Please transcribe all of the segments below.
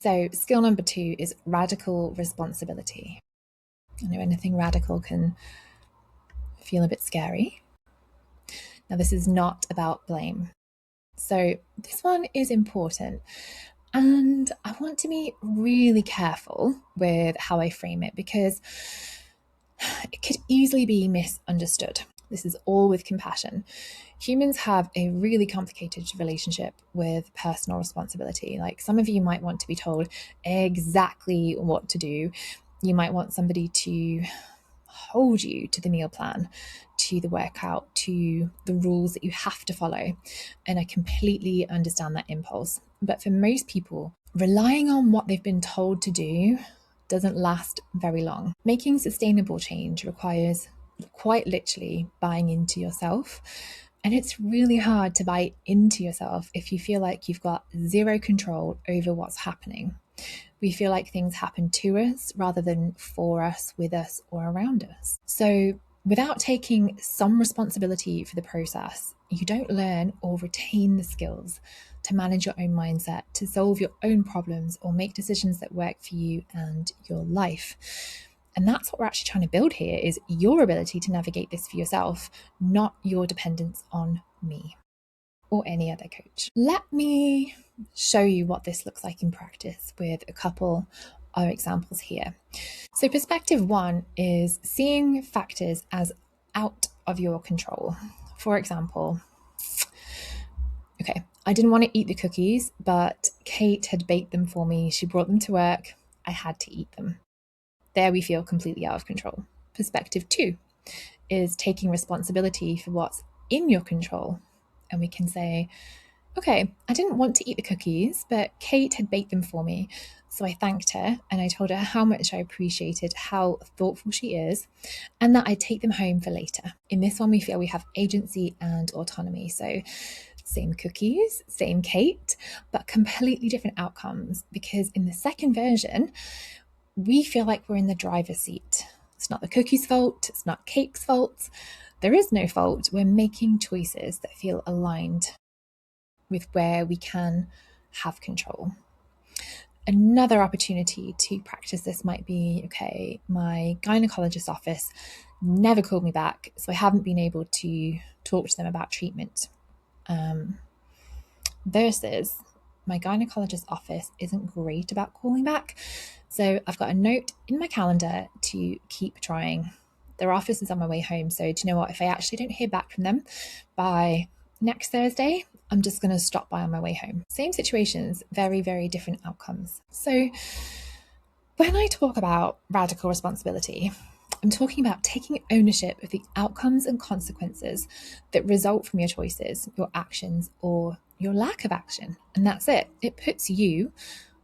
So, skill number 2 is radical responsibility. I know anything radical can feel a bit scary. Now, this is not about blame. So, this one is important. And I want to be really careful with how I frame it because it could easily be misunderstood. This is all with compassion. Humans have a really complicated relationship with personal responsibility. Like, some of you might want to be told exactly what to do. You might want somebody to hold you to the meal plan, to the workout, to the rules that you have to follow. And I completely understand that impulse. But for most people, relying on what they've been told to do doesn't last very long. Making sustainable change requires quite literally buying into yourself. And it's really hard to buy into yourself if you feel like you've got zero control over what's happening. We feel like things happen to us rather than for us, with us, or around us. So, without taking some responsibility for the process, you don't learn or retain the skills to manage your own mindset, to solve your own problems, or make decisions that work for you and your life. And that's what we're actually trying to build here, is your ability to navigate this for yourself, not your dependence on me or any other coach. Let me show you what this looks like in practice with a couple of examples here. So, perspective 1 is seeing factors as out of your control. For example, okay, I didn't want to eat the cookies, but Kate had baked them for me. She brought them to work. I had to eat them. There we feel completely out of control. Perspective 2 is taking responsibility for what's in your control. And we can say, okay, I didn't want to eat the cookies, but Kate had baked them for me. So I thanked her and I told her how much I appreciated how thoughtful she is and that I'd take them home for later. In this one, we feel we have agency and autonomy. So same cookies, same Kate, but completely different outcomes, because in the second version, we feel like we're in the driver's seat. It's not the cookie's fault. It's not Kate's fault. There is no fault. We're making choices that feel aligned with where we can have control. Another opportunity to practice this might be, okay, my gynecologist's office never called me back, so I haven't been able to talk to them about treatment. Versus my gynecologist's office isn't great about calling back, so I've got a note in my calendar to keep trying. Their office is on my way home, so do you know what? If I actually don't hear back from them by next Thursday, I'm just going to stop by on my way home. Same situations, very, very different outcomes. So when I talk about radical responsibility, I'm talking about taking ownership of the outcomes and consequences that result from your choices, your actions, or your lack of action. And that's it. It puts you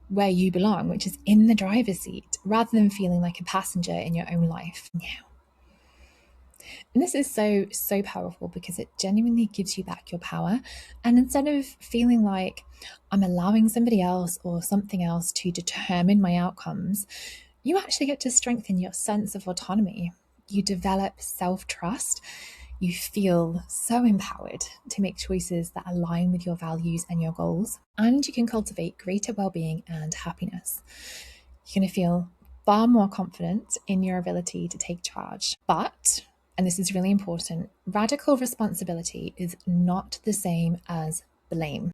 where you belong, which is in the driver's seat, rather than feeling like a passenger in your own life. Yeah. And this is so powerful because it genuinely gives you back your power. And instead of feeling like I'm allowing somebody else or something else to determine my outcomes, you actually get to strengthen your sense of autonomy. You develop self-trust. You feel so empowered to make choices that align with your values and your goals. And you can cultivate greater well-being and happiness. You're going to feel far more confident in your ability to take charge. But, and this is really important, radical responsibility is not the same as blame.